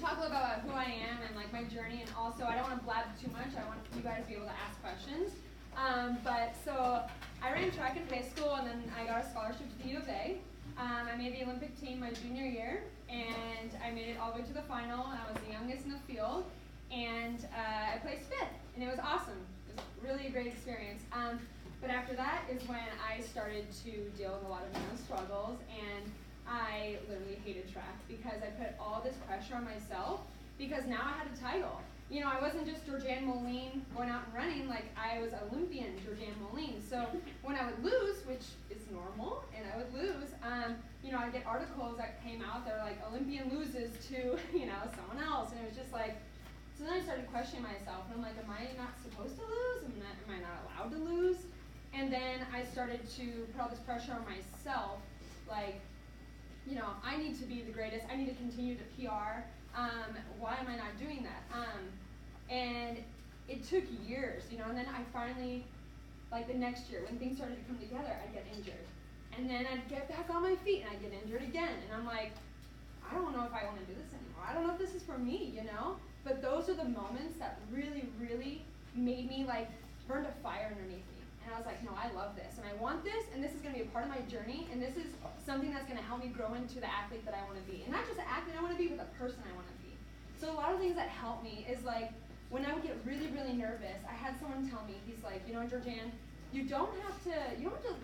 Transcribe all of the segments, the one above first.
talk a little bit about who I am and like my journey, and also I don't want to blab too much. I want you guys to be able to ask questions. So I ran track in high school, and then I got a scholarship to the U of A. I made the Olympic team my junior year, and I made it all the way to the final, and I was the youngest in the field, and I placed 5th, and it was awesome. It was really a great experience. But after that is when I started to deal with a lot of my own struggles, and I literally hated track because I put all this pressure on myself because now I had a title. You know, I wasn't just Georganne Moline going out and running, like I was Olympian Georganne Moline. So when I would lose, which is normal, and I would lose, you know, I'd get articles that came out that were like, Olympian loses to, you know, someone else. And it was just like, so then I started questioning myself, and I'm like, am I not supposed to lose? Am I not allowed to lose? And then I started to put all this pressure on myself, like, you know, I need to be the greatest. I need to continue to PR. Why am I not doing that? And it took years, you know, and then I finally, like the next year, when things started to come together, I'd get injured. And then I'd get back on my feet and I'd get injured again. And I'm like, I don't know if I want to do this anymore. I don't know if this is for me, you know? But those are the moments that really, really made me like burned a fire underneath me. And I was like, no, I love this, and I want this, and this is going to be a part of my journey, and this is something that's going to help me grow into the athlete that I want to be. And not just the athlete I want to be, but the person I want to be. So a lot of things that help me is like, when I would get really, really nervous, I had someone tell me, he's like, you know, Georganne, you don't have to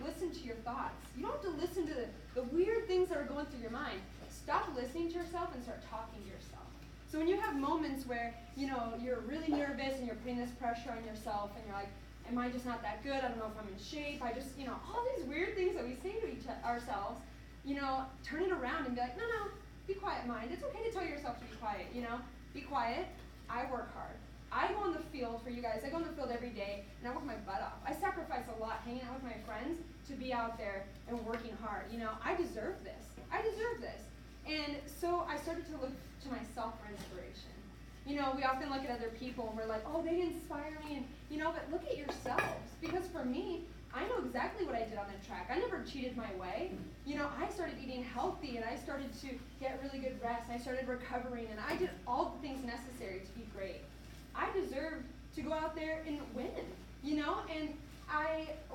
listen to your thoughts. You don't have to listen to the weird things that are going through your mind. Stop listening to yourself and start talking to yourself. So when you have moments where, you know, you're really nervous and you're putting this pressure on yourself, and you're like, am I just not that good? I don't know if I'm in shape. I just, you know, all these weird things that we say to ourselves, you know, turn it around and be like, no, be quiet, mind. It's okay to tell yourself to be quiet, you know. Be quiet. I work hard. I go on the field for you guys. I go on the field every day, and I work my butt off. I sacrifice a lot hanging out with my friends to be out there and working hard. You know, I deserve this. I deserve this. And so I started to look to myself for inspiration. You know, we often look at other people and we're like, oh, they inspire me, and you know, but look at yourselves. Because for me, I know exactly what I did on the track. I never cheated my way. You know, I started eating healthy, and I started to get really good rest. I started recovering, and I did all the things necessary to be great. I deserved to go out there and win, you know? And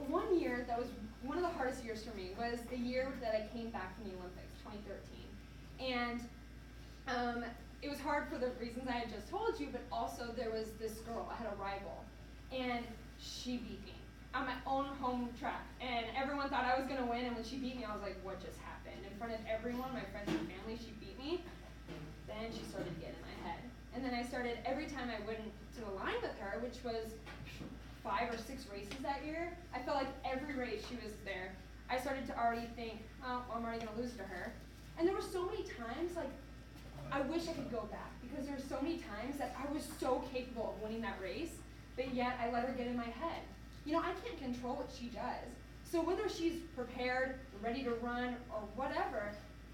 one year that was one of the hardest years for me was the year that I came back from the Olympics, 2013. And it was hard for the reasons I had just told you, but also there was this girl, I had a rival, and she beat me on my own home track. And everyone thought I was going to win, and when she beat me, I was like, what just happened? In front of everyone, my friends and family, she beat me. Then she started to get in my head. And then I started, every time I went to the line with her, which was 5 or 6 races that year, I felt like every race she was there, I started to already think, oh, I'm already going to lose to her. And there were so many times, like, I wish I could go back, because there were so many times that I was so capable of winning that race, but yet I let her get in my head. You know, I can't control what she does. So whether she's prepared, ready to run, or whatever,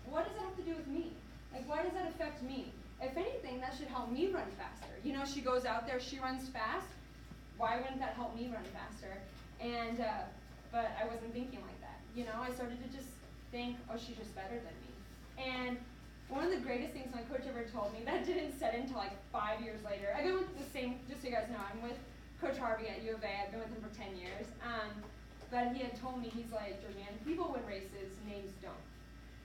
what does that have to do with me? Like, why does that affect me? If anything, that should help me run faster. You know, she goes out there, she runs fast. Why wouldn't that help me run faster? And, but I wasn't thinking like that. You know, I started to just think, oh, she's just better than me. And one of the greatest things my coach ever told me, that didn't set into like 5 years later. I've been with the same, just so you guys know, I'm with Coach Harvey at U of A. I've been with him for 10 years. But he had told me, he's like, Georganne, people win races, names don't.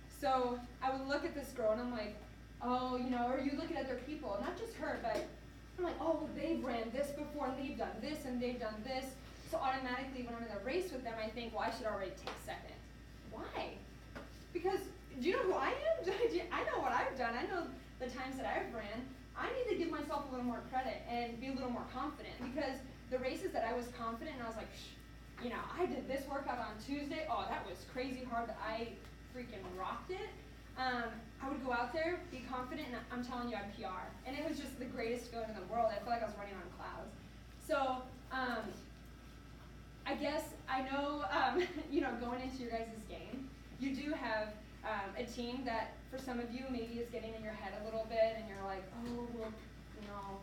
So I would look at this girl and I'm like, oh, you know, or you look at other people, not just her, but I'm like, oh, well, they've ran this before, and they've done this, and they've done this. So automatically when I'm in a race with them, I think, well, I should already take second. Why? Because do you know who I am? I know what I've done. I know the times that I've ran. I need to give myself a little more credit and be a little more confident, because the races that I was confident and I was like, you know, I did this workout on Tuesday. Oh, that was crazy hard, but I freaking rocked it. I would go out there, be confident, and I'm telling you, I'd PR. And it was just the greatest feeling in the world. I felt like I was running on clouds. So I guess I know, you know, going into your guys' game, you do have a team that for some of you maybe is getting in your head a little bit, and you're like, oh, well, you know,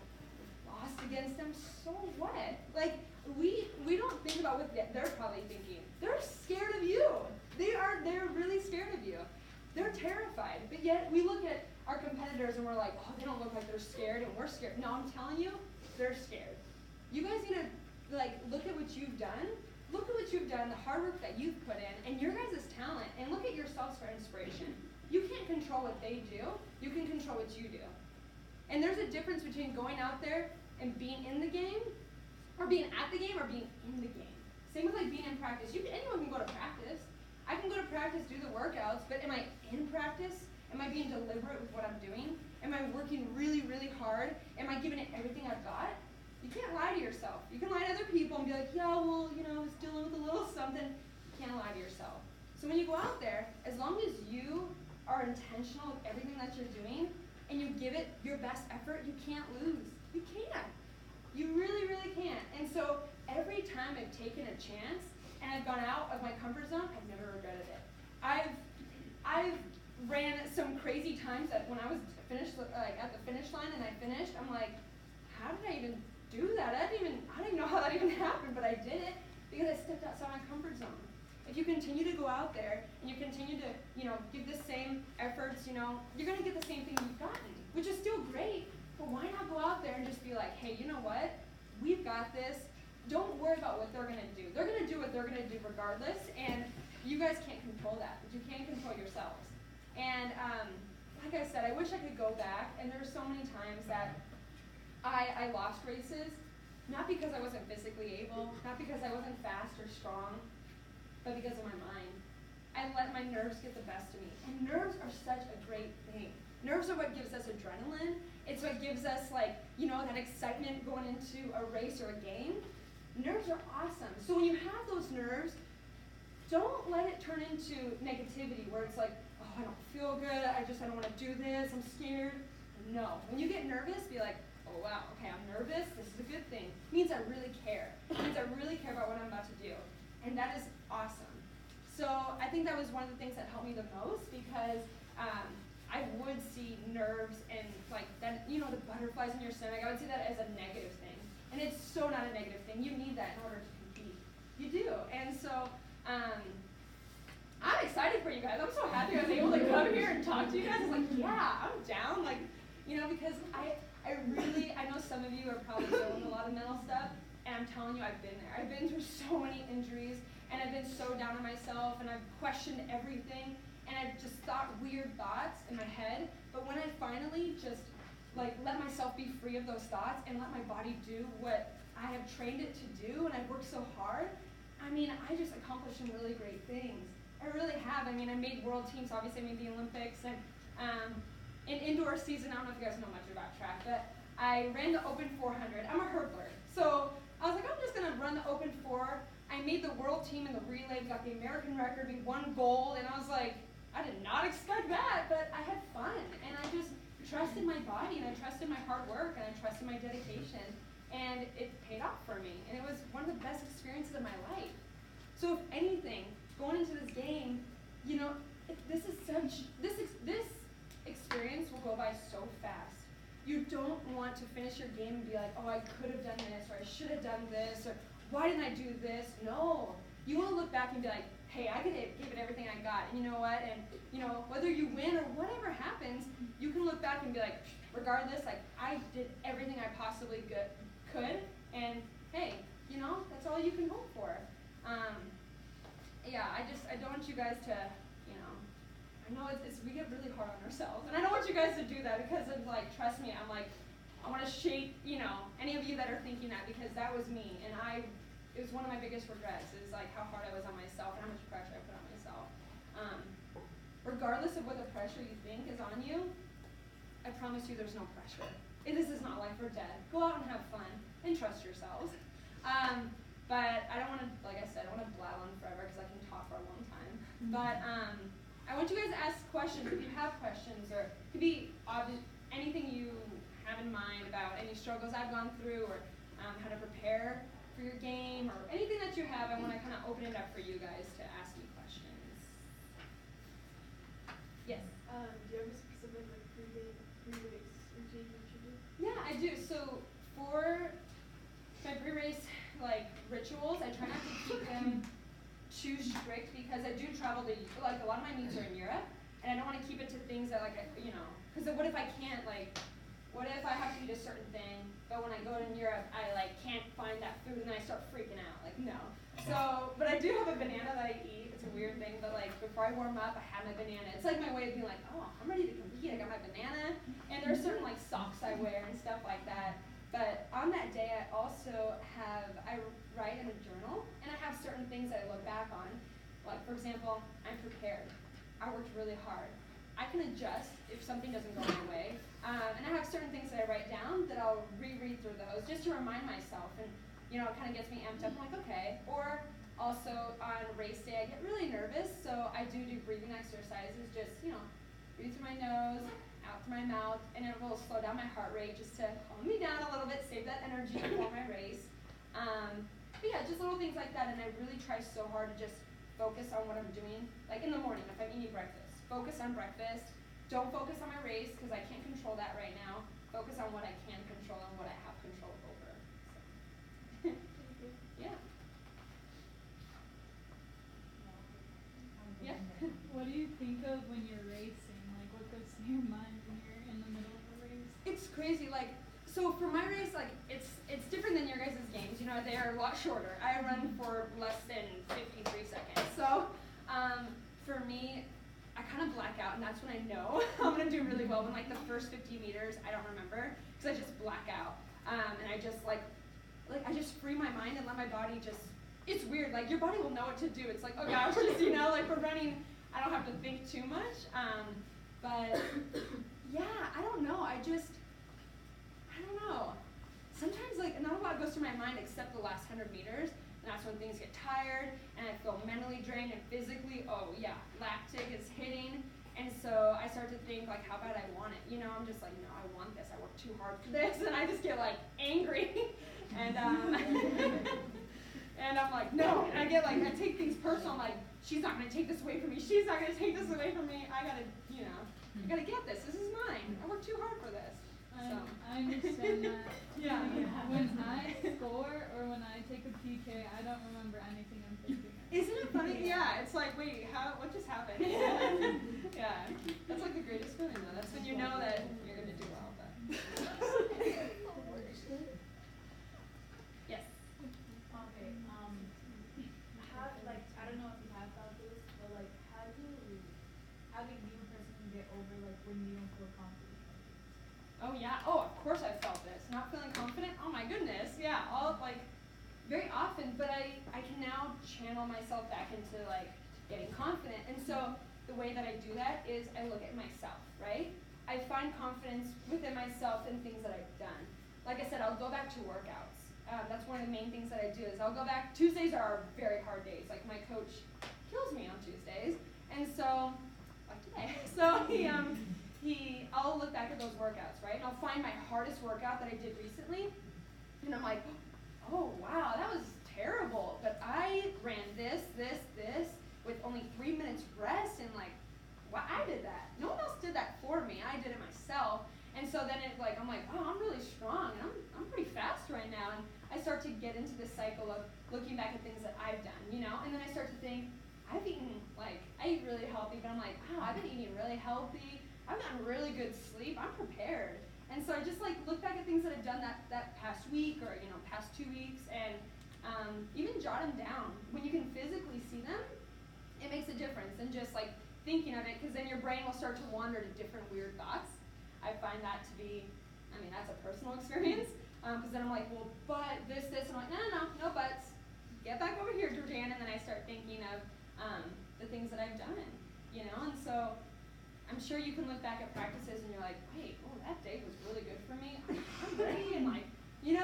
lost against them, so what? Like, we don't think about what they're probably thinking. They're scared of you. They're really scared of you. They're terrified. But yet we look at our competitors and we're like, oh, they don't look like they're scared, and we're scared. No, I'm telling you, they're scared. You guys need to look at what you've done. Look at what you've done, the hard work that you've put in, and your guys' talent, and look at yourselves for inspiration. You can't control what they do. You can control what you do. And there's a difference between going out there and being in the game, or being at the game, or being in the game. Same with being in practice. Anyone can go to practice. I can go to practice, do the workouts, but am I in practice? Am I being deliberate with what I'm doing? Am I working really, really hard? Am I giving it everything I've got? You can't lie to yourself. You can lie to other people and be like, yeah, well, I was dealing with a little something. You can't lie to yourself. So when you go out there, as long as you are intentional with everything that you're doing, and you give it your best effort, you can't lose. You can't. You really, really can't. And so every time I've taken a chance and I've gone out of my comfort zone, I've never regretted it. I've ran some crazy times that when I was finished at the finish line and I finished, I'm like, how did I even do that? I don't even know how that even happened, but I did it because I stepped outside my comfort zone. If you continue to go out there and you continue to, give the same efforts, you're going to get the same thing you've gotten, which is still great. But why not go out there and just be like, hey, you know what? We've got this. Don't worry about what they're going to do. They're going to do what they're going to do regardless, and you guys can't control that, but you can control yourselves. And like I said, I wish I could go back, and there were so many times that I lost races, not because I wasn't physically able, not because I wasn't fast or strong, but because of my mind. I let my nerves get the best of me. And nerves are such a great thing. Nerves are what gives us adrenaline. It's what gives us that excitement going into a race or a game. Nerves are awesome. So when you have those nerves, don't let it turn into negativity where it's like, oh, I don't feel good, I don't want to do this, I'm scared. No. When you get nervous, be like, oh wow, okay, I'm nervous, this is a good thing. It means I really care. It means I really care about what I'm about to do. And that is awesome. So I think that was one of the things that helped me the most because I would see nerves and the butterflies in your stomach. I would see that as a negative thing. And it's so not a negative thing. You need that in order to compete. You do. And so I'm excited for you guys. I'm so happy I was able to come here and talk to you guys. I was like, yeah, I'm down. Because I know some of you are probably dealing with a lot of mental stuff. And I'm telling you, I've been there. I've been through so many injuries, and I've been so down on myself, and I've questioned everything, and I've just thought weird thoughts in my head. But when I finally just let myself be free of those thoughts and let my body do what I have trained it to do, and I've worked so hard, I just accomplished some really great things. I really have. I made world teams. Obviously, I made the Olympics, and in indoor season, I don't know if you guys know much about track, but I ran the Open 400. I'm a hurdler, so I was like, I'm just going to run the Open 4. I made the world team in the relay. We got the American record. We won gold. And I was like, I did not expect that, but I had fun. And I just trusted my body, and I trusted my hard work, and I trusted my dedication. And it paid off for me. And it was one of the best experiences of my life. So if anything, going into this game, this experience will go by so fast. You don't want to finish your game and be like, oh, I could have done this, or I should have done this, or why didn't I do this? No. You want to look back and be like, hey, I gave it everything I got. And you know what? And whether you win or whatever happens, you can look back and be like, regardless, I did everything I possibly could, and hey, that's all you can hope for. I don't want you guys to, I know we get really hard on ourselves, and I don't want you guys to do that because of trust me, I want to shape, any of you that are thinking that, because that was me, and it was one of my biggest regrets is how hard I was on myself and how much pressure I put on myself. Regardless of what the pressure you think is on you, I promise you there's no pressure. This is not life or death. Go out and have fun and trust yourselves. But I don't want to, like I said, I don't want to blab on forever because I can talk for a long time. But I want you guys to ask questions if you have questions, or it could be anything you have in mind about any struggles I've gone through, or how to prepare for your game, or anything that you have. I want to kind of open it up for you guys to ask me questions. Yes? Do you have a specific pre-race routine that you do? Yeah, I do. So for my pre-race rituals, I try not to keep them too strict because I do travel to, a lot of my meets are in Europe, and and I don't want to keep it to things that, like, because what if I can't, like, what if I have to eat a certain thing, but when I go in Europe, I, like, can't find that food, and I start freaking out, like, no. So, but I do have a banana that I eat. It's a weird thing, but, like, before I warm up, I have my banana. It's like my way of being like, oh, I'm ready to compete. I got my banana, and there's certain, like, socks I wear and stuff like that. But on that day, I also I write in a journal, and I have certain things that I look back on. Like, for example, I'm prepared. I worked really hard. I can adjust if something doesn't go my way. And I have certain things that I write down that I'll reread through those just to remind myself. And, it kind of gets me amped up. I'm like, okay. Or also on race day, I get really nervous, so I do breathing exercises. Just, breathe through my nose, out through my mouth, and it will slow down my heart rate just to calm me down a little bit, save that energy before my race. But yeah, just little things like that, and I really try so hard to just focus on what I'm doing. Like in the morning, if I'm eating breakfast, focus on breakfast. Don't focus on my race, because I can't control that right now. Focus on what I can control and what I have control over. So. Yeah. Yeah. What do you think of when you're racing? Like, what goes through your mind when you're in the middle of a race? It's crazy. Like, so for my race, like, it's different than your guys' games. They are a lot shorter. I run for less than 53 seconds. So, for me, I kind of black out, and that's when I know I'm going to do really well. When, like, the first 50 meters, I don't remember, because I just black out. And I just, like, I just free my mind and let my body just, it's weird. Like, your body will know what to do. It's like, oh gosh, just, like, we're running, I don't have to think too much. But, yeah, I don't know. I don't know. Sometimes, like, not a lot goes through my mind except the last 100 meters. And that's when things get tired, and I feel mentally drained, and physically, oh yeah, lactic is hitting. And so I start to think, like, how bad I want it. I'm just like, no, I want this. I work too hard for this. And I just get, like, angry. And and I'm like, no. And I take things personal. I'm like, she's not going to take this away from me. She's not going to take this away from me. I got to, I got to get this. This is mine. I worked too hard for this. I understand that. Yeah. When I score or when I take a PK, I don't remember anything I'm thinking of. Isn't it funny? Yeah, it's like, wait, what just happened? Yeah, that's like the greatest feeling though. That's when you know that you're going to do well. But. Yes. Okay, I don't know if you have thought this, but like, how do you personally get over like when you don't feel confident? Oh yeah. Oh, of course I've felt this. Not feeling confident. Oh my goodness. Yeah. Very often. But I can now channel myself back into like getting confident. And so the way that I do that is I look at myself. Right. I find confidence within myself in things that I've done. Like I said, I'll go back to workouts. That's one of the main things that I do is I'll go back. Tuesdays are very hard days. Like my coach kills me on Tuesdays, and so like today. So I'll look back at those workouts, right? And I'll find my hardest workout that I did recently, and I'm like, oh wow, that was terrible. But I ran this with only 3 minutes rest, and like, wow, I did that. No one else did that for me. I did it myself. And so then I'm like, wow, I'm really strong, and I'm pretty fast right now. And I start to get into this cycle of looking back at things that I've done, and then I start to think, I eat really healthy, but I'm like, wow, I've been eating really healthy. I've gotten really good sleep. I'm prepared. And so I just like look back at things that I've done that past week or past 2 weeks, and even jot them down. When you can physically see them, it makes a difference than just like thinking of it, because then your brain will start to wander to different weird thoughts. I find that to be, that's a personal experience, because then I'm like, well, but this, and I'm like, no buts. Get back over here, Georganne, and then I start thinking of the things that I've done, and so I'm sure you can look back at practices and you're like, wait, oh, that day was really good for me. I'm ready, and like, you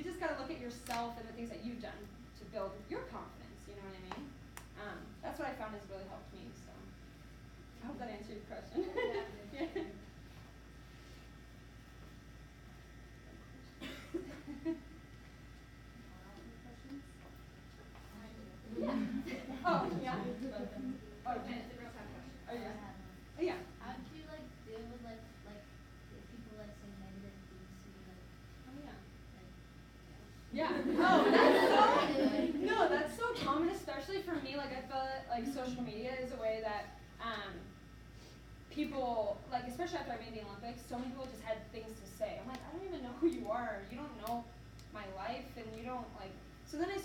just got to look at yourself and the things that you've done to build your confidence, you know what I mean? That's what I found has really helped me, so I hope that answered your question. Yeah. Yeah. Oh, yeah. Oh, Janet, the girls have a question. Oh, yeah. Oh, yeah. How do you like deal with like if people like say negative things to you Yeah. Oh, that's so common, especially for me. Like I feel like social media is a way that people, like, especially after I made the Olympics, so many people just had things to say. I'm like, I don't even know who you are. You don't know my life, and you don't, like, so then it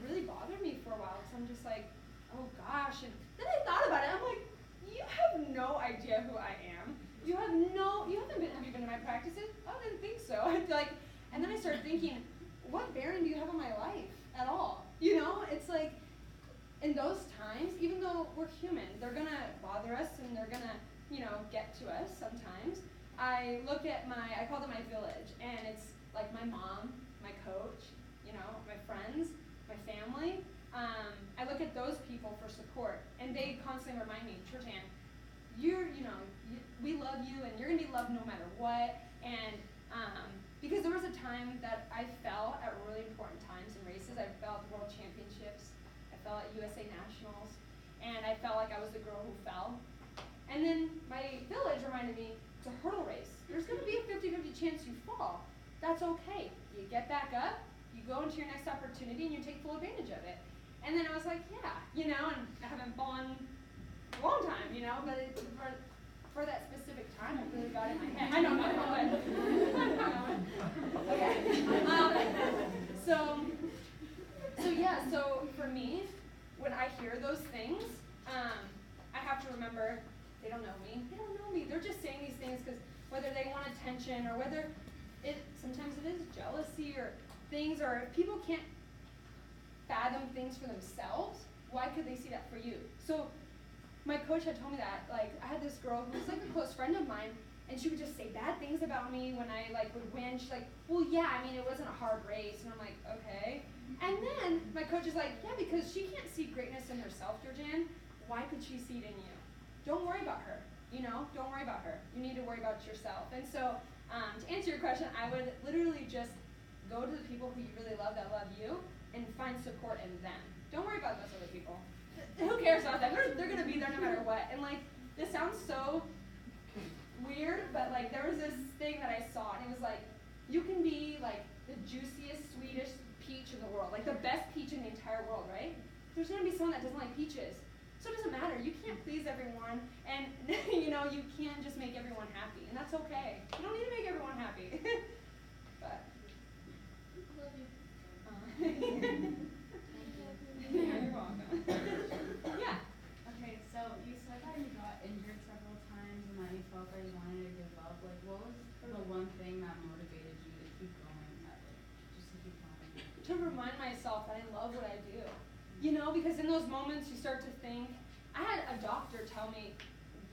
really bothered me for a while, because I'm just like, oh gosh, and then I thought about it, I'm like, you have no idea who I am. You haven't have you been to my practices? Oh, I didn't think so. Like, and then I started thinking, what bearing do you have on my life at all? You know, it's like, in those times, even though we're human, they're gonna bother us and they're gonna, get to us sometimes. I look at I call it my village, and it's like my mom, my coach, my friends, my family. I look at those people for support, and they constantly remind me, Georganne, we love you, and you're gonna be loved no matter what. And because there was a time that I fell at really important times in races. I fell at the World Championships. I fell at USA Nationals, and I felt like I was the girl who fell. And then my village reminded me, it's a hurdle race. There's going to be a 50-50 chance you fall. That's okay. You get back up, you go into your next opportunity, and you take full advantage of it. And then I was like, yeah, and I haven't fallen a long time, but for that specific time, it really got in my head. I don't know, but okay. So for me, when I hear those things, I have to remember, they don't know me. They don't know me. They're just saying these things because whether they want attention or whether sometimes it is jealousy or things, or if people can't fathom things for themselves, why could they see that for you? So my coach had told me that, like, I had this girl who was like a close friend of mine, and she would just say bad things about me when I would win. She's like, well, yeah, I mean, it wasn't a hard race. And I'm like, okay. And then my coach is like, yeah, because she can't see greatness in herself, Georganne. Why could she see it in you? Don't worry about her. Don't worry about her. You need to worry about yourself. And so to answer your question, I would literally just go to the people who you really love that love you and find support in them. Don't worry about those other people. Who cares about them? They're going to be there no matter what. And this sounds so weird, but there was this thing that I saw, and it was you can be the juiciest, sweetest peach in the world, the best peach in the entire world, right? There's going to be someone that doesn't like peaches. So it doesn't matter. You can't please everyone, and you can't just make everyone happy, and that's okay. You don't need to make everyone happy. But Love you. You're welcome. Yeah. Okay, so you said that you got injured several times and that you felt that you wanted to give up. What was the one thing that motivated you to keep going, just to keep going? To remind myself that I love what I do. Because in those moments you start to think, I had a doctor tell me,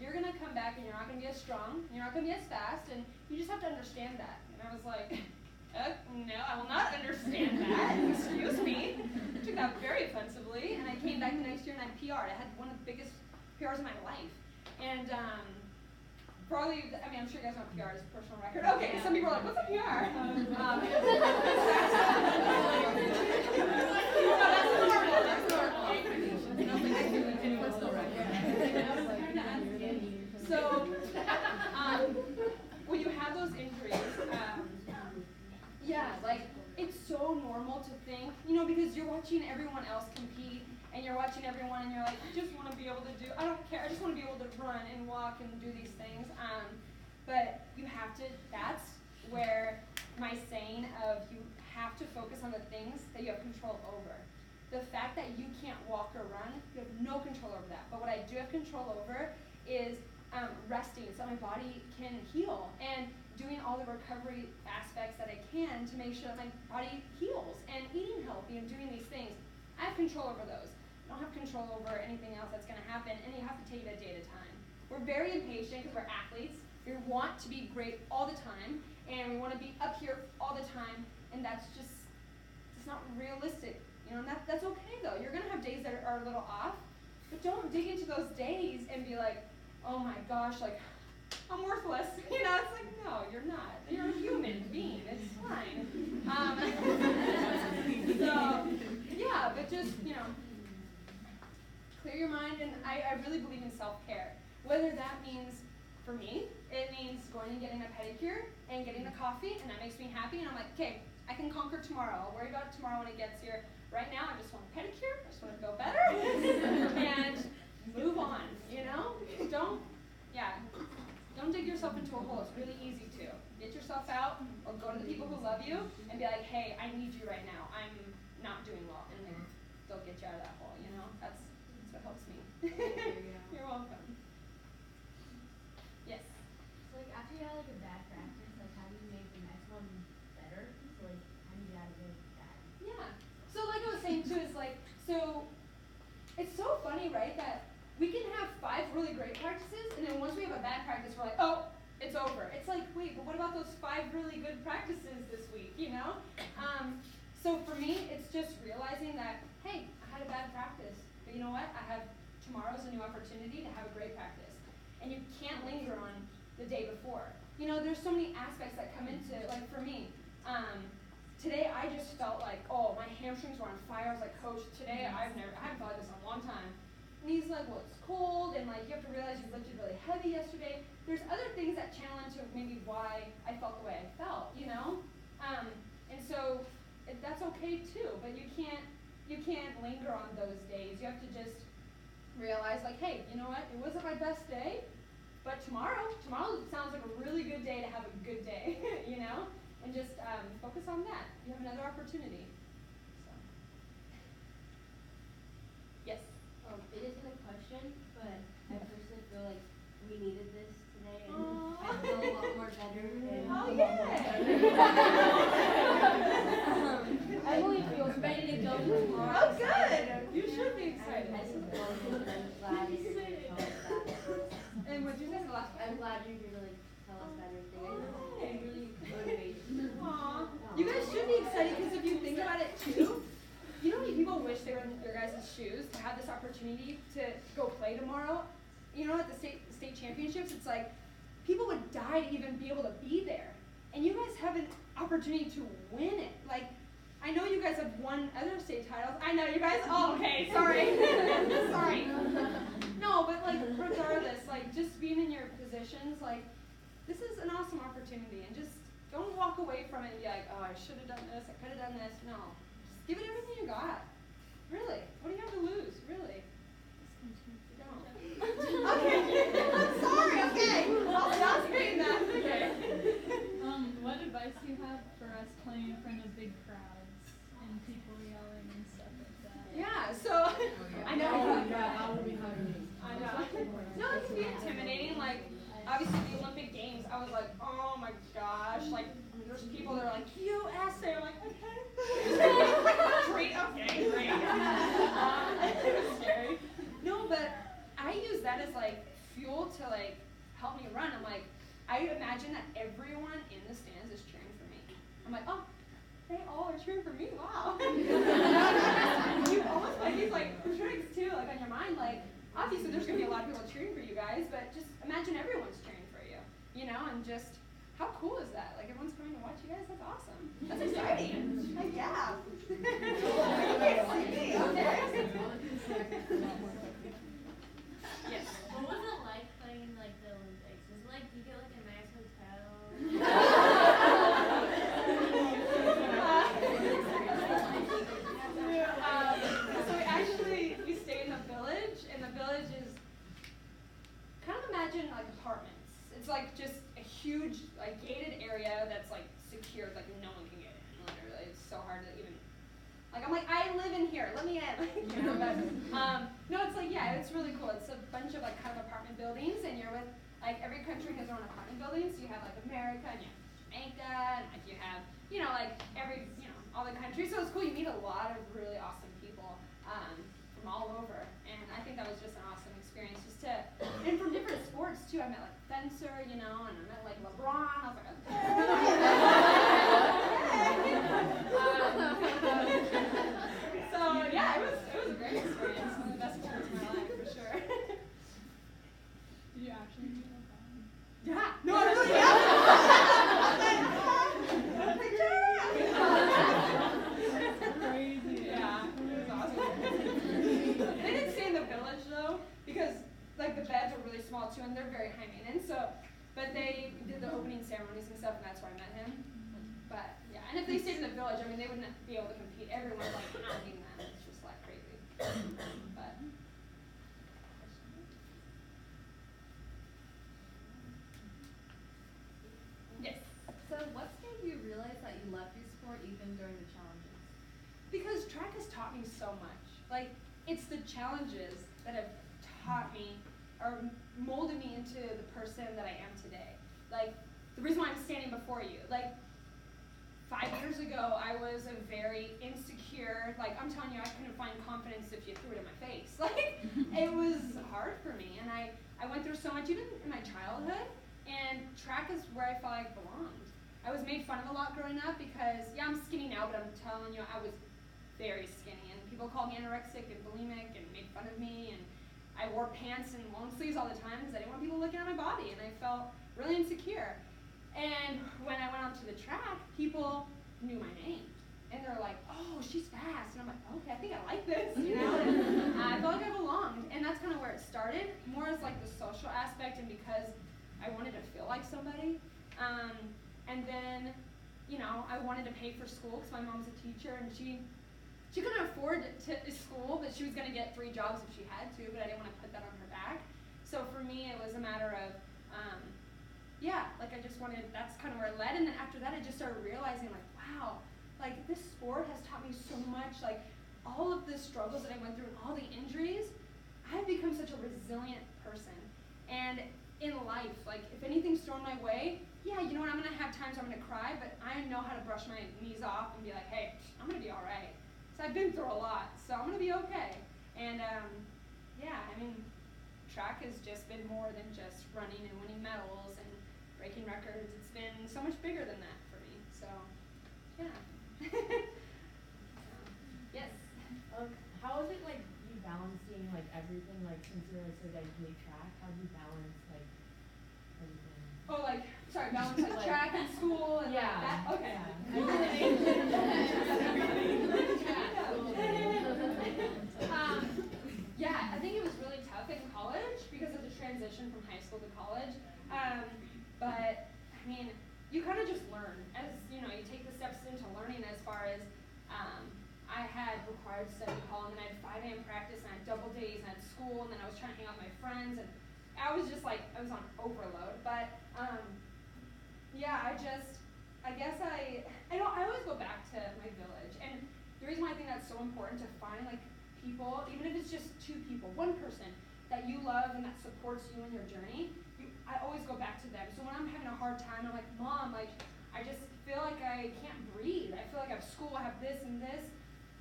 you're going to come back and you're not going to be as strong, you're not going to be as fast, and you just have to understand that. And I was like, no, I will not understand that. Excuse me. I took that very offensively, and I came back the next year and I PR'd. I had one of the biggest PRs of my life. And probably, I'm sure you guys know PR is a personal record. Okay, some people are like, what's a PR? So, when you have those injuries, it's so normal to think, because you're watching everyone else compete, and you're watching everyone, and you're like, I just want to be able to I don't care, I just want to be able to run and walk and do these things. But you have to, that's where my saying of you have to focus on the things that you have control over. The fact that you can't walk or run, you have no control over that. But what I do have control over is resting so my body can heal, and doing all the recovery aspects that I can to make sure that my body heals, and eating healthy and doing these things. I have control over those. I don't have control over anything else that's going to happen, and you have to take it a day at a time. We're very impatient because we're athletes. We want to be great all the time, and we want to be up here all the time, and it's not realistic. And that's okay though. You're going to have days that are a little off, but don't dig into those days and be like, oh my gosh, I'm worthless. It's like, no, you're not. You're a human being. It's fine. But just, clear your mind, and I really believe in self-care. Whether that means, for me, it means going and getting a pedicure and getting a coffee, and that makes me happy, and I'm like, okay, I can conquer tomorrow. I'll worry about it tomorrow when it gets here. Right now, I just want a pedicure. I just want to feel better and move on, Don't, don't dig yourself into a hole. It's really easy to. Get yourself out or go to the people who love you and be like, hey, I need you right now. I'm not doing well. And they'll get you out of that hole, you know? That's what helps me. You're welcome. Yes? So like after you had like a bad practice, like how do you make the next one better? So like how do you get out of it bad? Yeah. So like I was saying too, is like, so it's so funny, right, that we can have 5 really great practices, and then once we have a bad practice, we're like, oh, it's over. It's like, wait, but what about those 5 really good practices this week, you know? So for me, it's just realizing that, hey, I had a bad practice, but you know what? Tomorrow's a new opportunity to have a great practice. And you can't linger on the day before. You know, there's so many aspects that come into it. Like for me, today I just felt like, oh, my hamstrings were on fire. I was like, Coach, today I haven't felt like this in a long time. And he's like, well, it's cold, and like you have to realize you lifted really heavy yesterday. There's other things that challenge maybe why I felt the way I felt, you know? And so that's okay too, but you can't linger on those days. You have to just realize like, hey, you know what? It wasn't my best day, but tomorrow sounds like a really good day to have a good day, you know? And just focus on that. You have another opportunity. So. Yes? It isn't a question, but I personally feel like we needed this today, and I feel a lot more better. And Oh, yeah! Emily feels ready to go tomorrow. Oh, good! You should be excited. I'm glad you could tell us that. And what you said the last one? I'm glad you could really tell us that everything. Hey. It really motivates me. Aww. You guys should be excited because if you think about it too, you know how many people wish they were in your guys' shoes to have this opportunity to go play tomorrow? You know, at the state championships, it's like people would die to even be able to be there. And you guys have an opportunity to win it. Like, I know you guys have won other state titles. I know you guys, oh, okay, sorry. Sorry. No, but like, regardless, like, just being in your positions, like, this is an awesome opportunity. And just don't walk away from it and be like, oh, I should have done this, I could have done this. No. Just give it everything you got. Really. What do you have to lose? Really. Don't. Okay. I'm sorry, okay. I'll stop saying that. Okay. What advice do you have for us playing in front of big crowds and people yelling and stuff like that? Yeah, so I know. That will be hard. I know. No, it can be intimidating. Like, obviously the Olympic Games, I was like, oh my gosh. Like, there's people that are like, USA. I'm like, okay. Great, okay, great. It was scary. No, but I use that as like fuel to like help me run. I'm like, I imagine that everyone in the stands is cheering for me. I'm like, oh, they all are cheering for me. Wow. You almost like these like tricks too, like on your mind. Like, obviously there's gonna be a lot of people cheering for you guys, but just imagine everyone's cheering for you. You know, and just how cool is that? Like everyone's coming to watch you guys. That's awesome. That's exciting. Like, yeah. Yes. What was it like playing in like the Olympics? Was it like you get like a nice hotel? So we stay in the village, and the village is kind of imagine like apartments. It's like just a huge like gated area that's like secured, like no one can get in. Literally, it's so hard to even. Like I'm like I live in here, let me in. You know, but no, it's like yeah, it's really cool. It's a bunch of like kind of apartment buildings, and you're with like every country has their own apartment buildings. So you have like America, and you have Jamaica, and like you have like every all the countries. So it's cool. You meet a lot of really awesome people from all over, and I think that was just an awesome experience. And from different sports too. I met like fencer, and I met like LeBron. I was like, so yeah, it was a great experience. One of the best experiences of my life for sure. Did you actually meet LeBron? Yeah. No, I really have. Crazy. Yeah, it was awesome. They didn't stay in the village though, because like the beds were really small too, and they're very high maintenance. So, but they did the opening ceremonies and stuff, and that's where I met him. But yeah, and if they stayed in the village, I mean, they wouldn't be able to compete. Everyone's like hounding them. It's just like crazy. But. like, what made you realize that you loved your sport even during the challenges? Because track has taught me so much. Like, it's the challenges that have taught me or molded me into the person that I am today. Like, the reason why I'm standing before you. Like, 5 years ago, I was a very insecure, like, I'm telling you, I couldn't find confidence if you threw it in my face. Like, it was hard for me, and I went through so much, even in my childhood, and track is where I felt like I belonged. I was made fun of a lot growing up because, yeah, I'm skinny now, but I'm telling you, I was very skinny, and people called me anorexic and bulimic and made fun of me, and I wore pants and long sleeves all the time because I didn't want people looking at my body, and I felt really insecure. And when I went out to the track, people knew my name, and they're like, oh, she's fast, and I'm like, okay, I think I like this, you know, and I felt like I belonged, and that's kind of where it started, more as like the social aspect, and because I wanted to feel like somebody, and then, you know, I wanted to pay for school because my mom's a teacher, and she couldn't afford school, but she was going to get 3 jobs if she had to, but I didn't want to put that on her back. So for me, it was a matter of, yeah, like I just wanted, that's kind of where it led. And then after that, I just started realizing, like, wow, like this sport has taught me so much. Like all of the struggles that I went through and all the injuries, I've become such a resilient person. And in life, like if anything's thrown my way, yeah, you know what, I'm going to have times I'm going to cry, but I know how to brush my knees off and be like, hey, I'm going to be all right. So I've been through a lot, so I'm going to be okay. And yeah, I mean, track has just been more than just running and winning medals and breaking records. It's been so much bigger than that for me, so yeah. Yes? How is it like you balancing like everything, like since you're like so dedicated track, how do you balance like everything? Oh, like, sorry, balance like track and school and yeah. like that? Okay. Yeah, I think it was really tough in college because of the transition from high school to college. But, I mean, you kind of just learn as, you know, you take the steps into learning as far as I had required study hall, and then I had 5 a.m. practice, and I had double days, and I had school, and then I was trying to hang out with my friends, and I was just like, I was on overload. But, yeah, I guess I always go back to my village. And the reason why I think that's so important to find, like, people, even if it's just 2 people, 1 person that you love and that supports you in your journey, I always go back to them. So when I'm having a hard time, I'm like, Mom, like, I just feel like I can't breathe. I feel like I have school, I have this and this.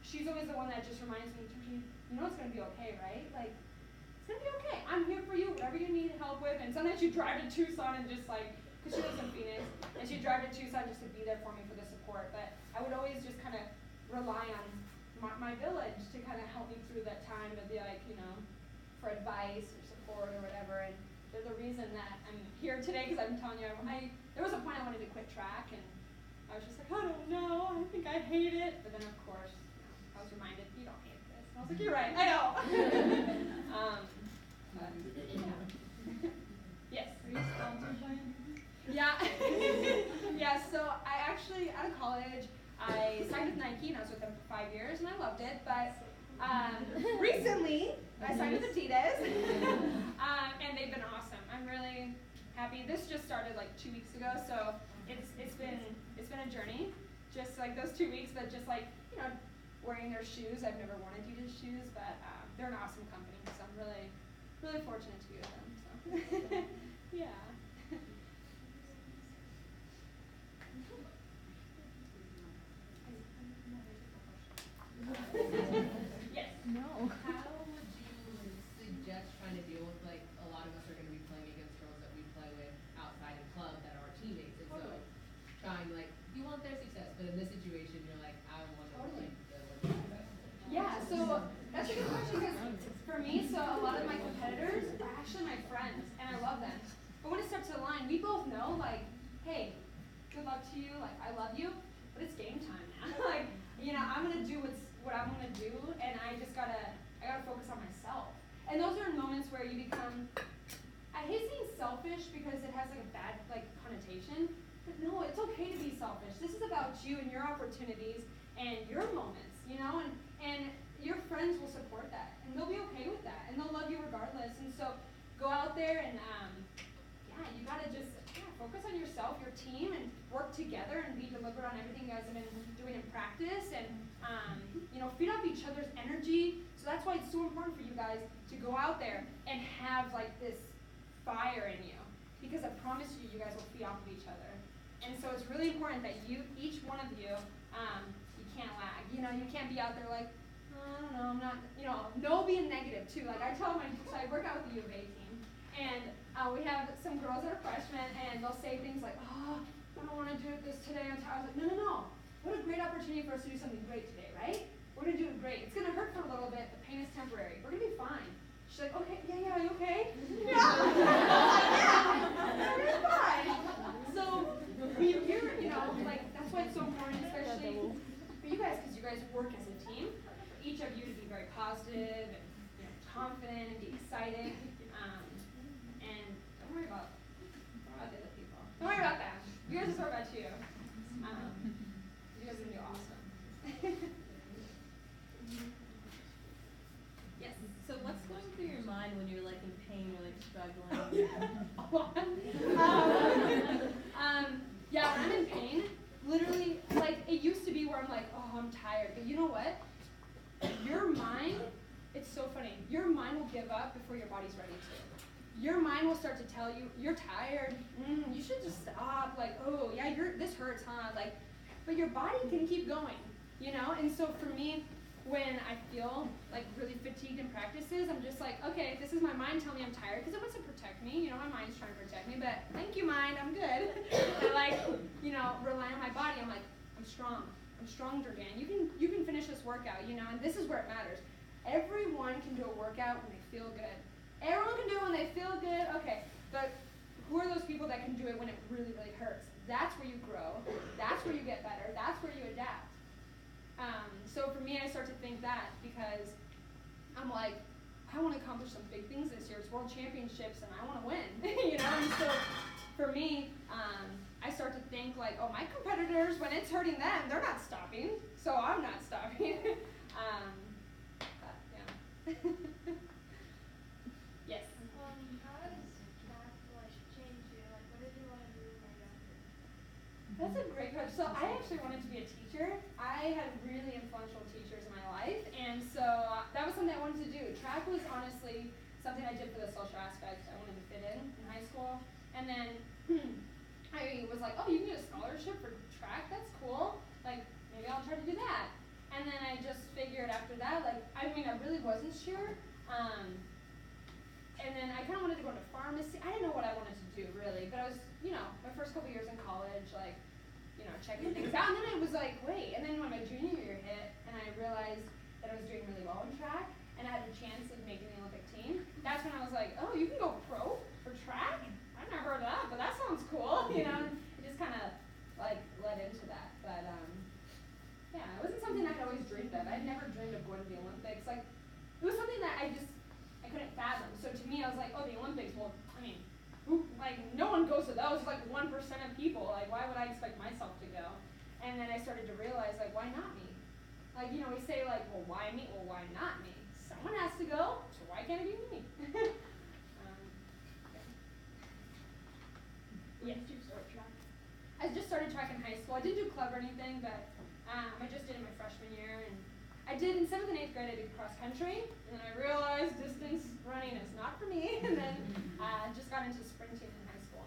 She's always the one that just reminds me, you know it's going to be okay, right? Like, it's going to be okay. I'm here for you, whatever you need help with. And sometimes you drive to Tucson and just like, because she lives in Phoenix, and she'd drive to Tucson just to be there for me for the support. But I would always just kind of rely on my village to kind of help me through that time to be like, you know, for advice or support or whatever. And they're the reason that I'm here today, because I'm telling you, there was a point I wanted to quit track, and I was just like, I don't know, I think I hate it. But then of course, you know, I was reminded, you don't hate this. And I was like, you're right, I know. But, yeah. Yes? Are you sponsored by anything? Yeah. Yeah, so I actually, out of college, I signed with Nike, and I was with them for 5 years, and I loved it. But recently, I signed with Adidas, and they've been awesome. I'm really happy. This just started like 2 weeks ago, so it's been a journey. Just like those 2 weeks, but just like, you know, wearing their shoes. I've never worn Adidas shoes, but they're an awesome company, so I'm really, really fortunate to be with them. So yeah. Yes. No. How would you suggest trying to deal with, like, a lot of us are going to be playing against girls that we play with outside of club that are teammates, and so trying, like, you want their success, but in this situation, you're like, I want them to, like, the success. Yeah, so that's a good question, because for me, so a lot of my competitors are actually my friends, and I love them. But when it steps to the line, we both know, like, hey, good luck to you, like, I love you, but it's game time now. Like, you know, I'm gonna do what I'm gonna do, and I gotta focus on myself. And those are moments where you become, I hate saying selfish because it has like a bad like connotation, but no, it's okay to be selfish. This is about you and your opportunities and your moments, you know, and your friends will support that, and they'll be okay with that, and they'll love you regardless. And so go out there and yeah, you gotta just focus on yourself, your team and work together and be deliberate on everything you guys have been doing in practice and, feed off each other's energy. So that's why it's so important for you guys to go out there and have like this fire in you. Because I promise you, you guys will feed off of each other. And so it's really important that each one of you, you can't lag. You can't be out there like, I don't know, I'm not, no being negative too. Like I tell so I work out with the U of A team, and we have some girls that are freshmen, and they'll say things like, I don't want to do this today. I'm tired. I was like, no. What a great opportunity for us to do something great today, right? We're going to do it great. It's going to hurt for a little bit. The pain is temporary. We're going to be fine. She's like, okay, yeah, are you okay? Yeah. I was like, yeah, we're gonna be fine. So, that's why it's so important, especially for you guys, because you guys work as a team. For each of you to be very positive and confident and be excited. And don't worry about the other people. Don't worry about them. You guys just worry about you. You guys are going to do awesome. Yes. So what's going through your mind when you're like in pain or like struggling? Yeah, when I'm in pain, literally, like it used to be where I'm like, oh, I'm tired. But you know what? Your mind, it's so funny. Your mind will give up before your body's ready to. Your mind will start to tell you, you're tired. You should just stop. Like, oh, yeah, this hurts, huh? Like, but your body can keep going, And so for me, when I feel like really fatigued in practices, I'm just like, okay, this is my mind telling me I'm tired because it wants to protect me. My mind's trying to protect me, but thank you, mind, I'm good. I rely on my body. I'm like, I'm strong, Georganne. You can finish this workout, and this is where it matters. Everyone can do a workout when they feel good. Everyone can do it when they feel good, okay, but who are those people that can do it when it really, really hurts? That's where you grow. That's where you get better. That's where you adapt. So for me, I start to think that because I'm like, I want to accomplish some big things this year. It's World Championships, and I want to win, And so for me, I start to think like, oh, my competitors, when it's hurting them, they're not stopping, so I'm not stopping. Yeah. Yes. How does track change you? Like, what did you want to do when you were younger? That's a great question. So I actually wanted to be a teacher. I had really influential teachers in my life, and so that was something I wanted to do. Track was honestly something I did for the social aspect. I wanted to fit in high school, and then I was like, oh, you can get a scholarship for track? That's cool. Like, maybe I'll try to do that. And then I just figured after that, I really wasn't sure. And then I kind of wanted to go into pharmacy. I didn't know what I wanted to do, really. But I was, my first couple years in college, checking things out. And then I was like, wait. And then when my junior year hit, and I realized that I was doing really well in track, and I had a chance of making the Olympic team, that's when I was like, oh, you can go pro for track? I've never heard of that, but that sounds cool. It just kind of, led into that. But, yeah, it wasn't something I had always dreamed of. I'd never dreamed of going to the Olympics. It was something that I couldn't fathom. So to me, I was like, oh, the Olympics, well, no one goes to those, 1% of people. Why would I expect myself to go? And then I started to realize, why not me? We say, well, why me? Well, why not me? Someone has to go, so why can't it be me? When did you start track? I just started track in high school. I didn't do club or anything, but I just did it my freshman year. And I did, in 7th and 8th grade, I did cross country. And then I realized distance running is not for me. And then just got into sprinting in high school.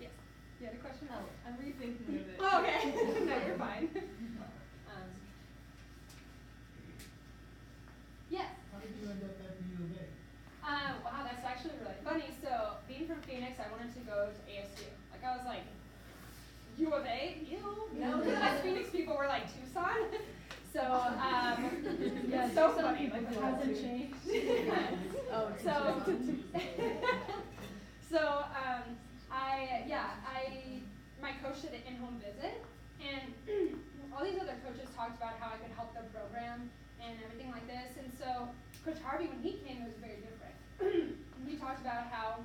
Yes. You had a question? Oh, I'm rethinking of it. Oh, okay. No, you're fine. Yes. How did you end up at the U of A? Wow, that's actually really funny. So, being from Phoenix, I wanted to go to ASU. I was like, U of A? Ew. No, us Phoenix people were like Tucson. So, yeah, so funny. It hasn't changed. My coach did an in-home visit, and all these other coaches talked about how I could help their program and everything like this. And so, Coach Harvey, when he came, it was very different. We talked about how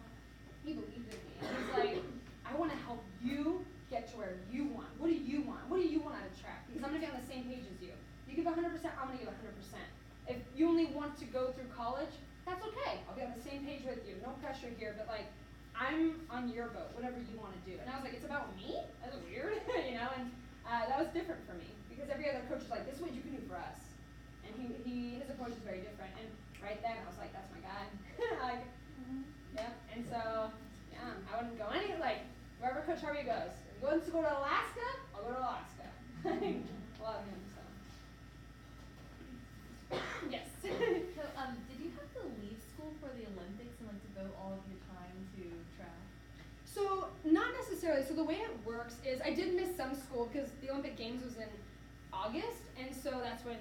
he believed in me. And he's like, I want to help you get to where you want. What do you want? What do you want out of track? Because I'm going to be on the same page as you. You give 100%, I'm going to give 100%. If you only want to go through college, that's okay. I'll be on the same page with you. No pressure here, but I I'm on your boat, whatever you want to do. And I was like, it's about me? That's weird, and that was different for me because every other coach was like, this is what you can do for us. And his approach is very different. And right then I was like, that's my guy. Like, yeah. And so, yeah, I wouldn't go wherever Coach Harvey goes. If he wants to go to Alaska, I'll go to Alaska. Love him, so. Yes. So, did you have to leave school for the Olympics and devote all of your time to track? So, not necessarily. So the way it works is I did miss some school because the Olympic Games was in August, and so that's when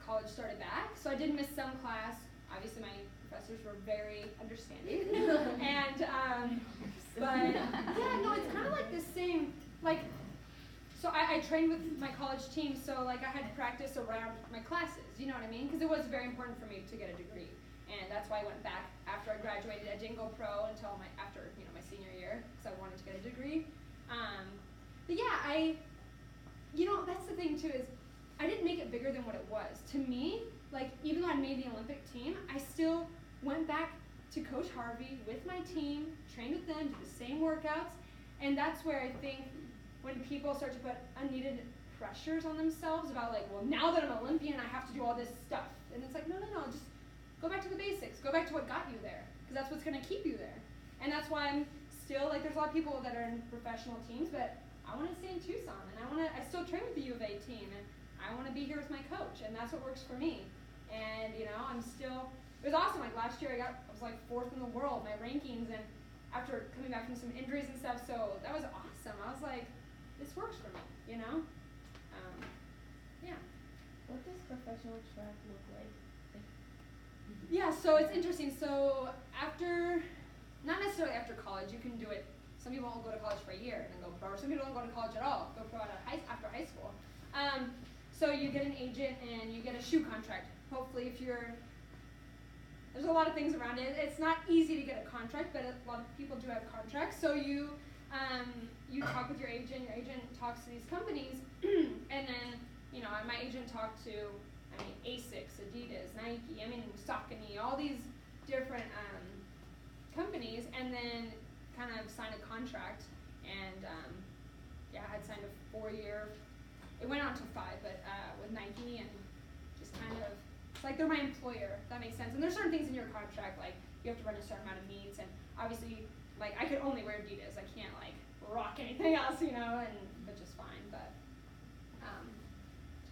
college started back. So I did miss some class. Obviously, my professors were very understanding. And, but, yeah, no, it's kind of like the same, so I trained with my college team, so I had practice around my classes, you know what I mean? Because it was very important for me to get a degree. And that's why I went back after I graduated. I didn't go pro until after my senior year, because I wanted to get a degree. But yeah, that's the thing too, is I didn't make it bigger than what it was. To me, even though I made the Olympic team, I still went back to Coach Harvey with my team, trained with them, did the same workouts, and that's where I think when people start to put unneeded pressures on themselves about well, now that I'm an Olympian, I have to do all this stuff. And it's no, just go back to the basics. Go back to what got you there, because that's what's going to keep you there. And that's why I'm still, there's a lot of people that are in professional teams, but I want to stay in Tucson, and I still train with the U of A team, and I want to be here with my coach, and that's what works for me. And, I'm still, it was awesome. Last year I was 4th in the world, my rankings, and after coming back from some injuries and stuff, so that was awesome. I was like, this works for me, yeah. What does professional track look like? Yeah, so it's interesting. So not necessarily after college, you can do it. Some people won't go to college for a year and then go pro, or some people don't go to college at all, go pro after high school. So you get an agent and you get a shoe contract. Hopefully there's a lot of things around it. It's not easy to get a contract, but a lot of people do have contracts. So you talk with your agent talks to these companies, and then, my agent talked to, Asics, Adidas, Nike, Saucony, all these different companies, and then kind of signed a contract, and I had signed a 4-year, it went on to 5, but with Nike, and just kind of, it's they're my employer, if that makes sense. And there's certain things in your contract, you have to run a certain amount of meets, and obviously, I could only wear Adidas, I can't rock anything else, which is fine, but,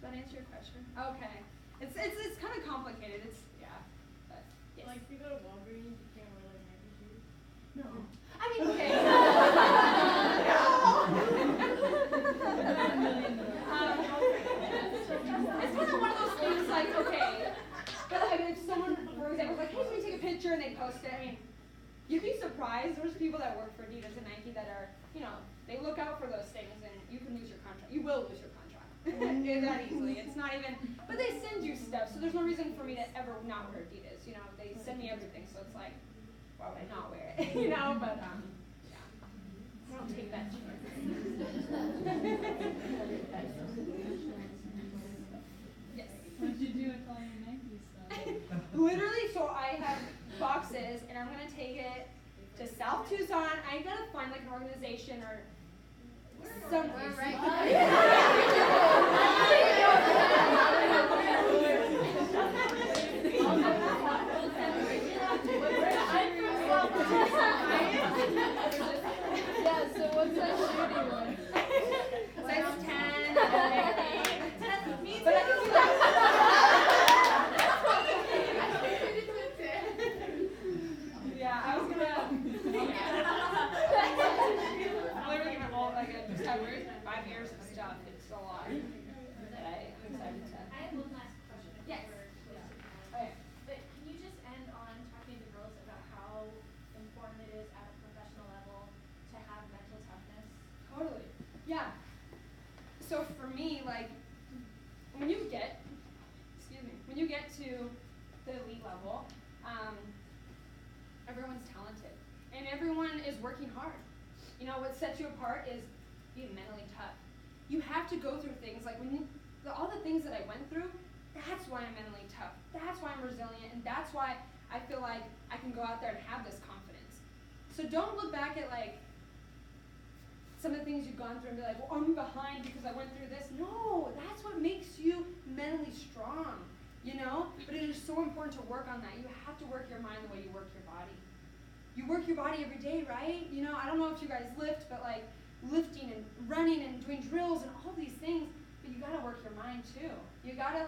does that answer your question? Okay. It's kind of complicated, but, yes. If you go to Walgreens, you can't wear Nike shoes? No. Okay. It's kind of one of those things okay, but if someone, for example, is hey, can we take a picture, and they post it, you'd be surprised. There's people that work for Adidas and Nike that are, they look out for those things, and you can lose your contract. You will lose your contract that easily. It's not even, but they send you stuff, so there's no reason for me to ever not wear Adidas. They send me everything, so it's why would I not wear it? But I don't take that chance. Yes. What did you do with all your Nike stuff? Literally, so I have boxes, and I'm gonna take it to South Tucson. I gotta find an organization or somewhere, Yeah, so what's that shoe do you wear? Size 10, but I can do that. Yeah, I was gonna. Literally, I just have 5 years of stuff. It's a lot. But I'm excited to. I have one last question. Yes. Okay. But can you just end on talking to girls about how important it is at a professional level to have mental toughness? Totally. Yeah. So for me, when you get to the elite level, everyone's talented and everyone is working hard. What sets you apart is being mentally tough. You have to go through things all the things that I went through. That's why I'm mentally tough. That's why I'm resilient, and that's why I feel like I can go out there and have this confidence. So don't look back at like some of the things you've gone through and be like, well, I'm behind because I went through this. No, that's what makes you mentally strong, you know? But it is so important to work on that. You have to work your mind the way you work your body. You work your body every day, right? You know, I don't know if you guys lift, but like lifting and running and doing drills and all these things, but you gotta work your mind too. You gotta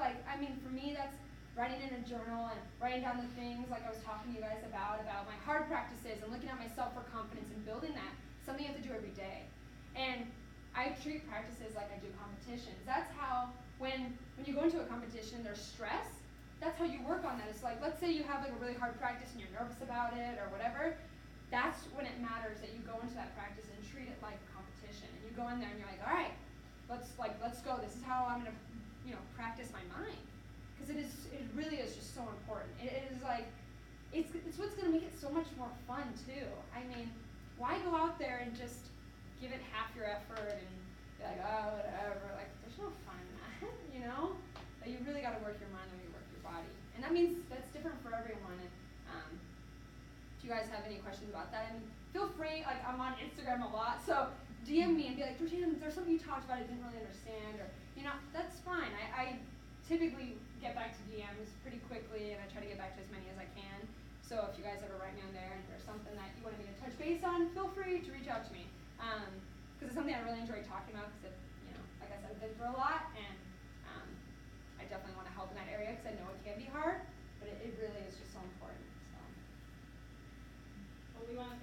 for me that's writing in a journal and writing down the things like I was talking to you guys about my hard practices and looking at myself for confidence and building that. Something you have to do every day. And I treat practices like I do competitions. That's how, when you go into a competition, there's stress. That's how you work on that. It's like, let's say you have like a really hard practice and you're nervous about it or whatever. That's when it matters that you go into that practice and treat it like a competition. And you go in there and you're like, all right, let's go. This is how I'm gonna, practice my mind. Because it really is just so important. It is like, it's what's gonna make it so much more fun too. I mean, why go out there and just give it half your effort and be like, oh, whatever. Like, there's no fun in that, you know? But you really got to work your mind when you work your body. And that means that's different for everyone. And if you guys have any questions about that, I mean, feel free. Like, I'm on Instagram a lot, so DM me and be like, Georganne, there's something you talked about I didn't really understand. Or, that's fine. I typically get back to DMs pretty quickly, and I try to get back to as many as I can. So if you guys ever write me on there and there's something that you want me to touch base on, feel free to reach out to me. Because it's something I really enjoy talking about because, like I said, I've been through a lot, and I definitely want to help in that area because I know it can be hard, but it really is just so important. So. Well, we want to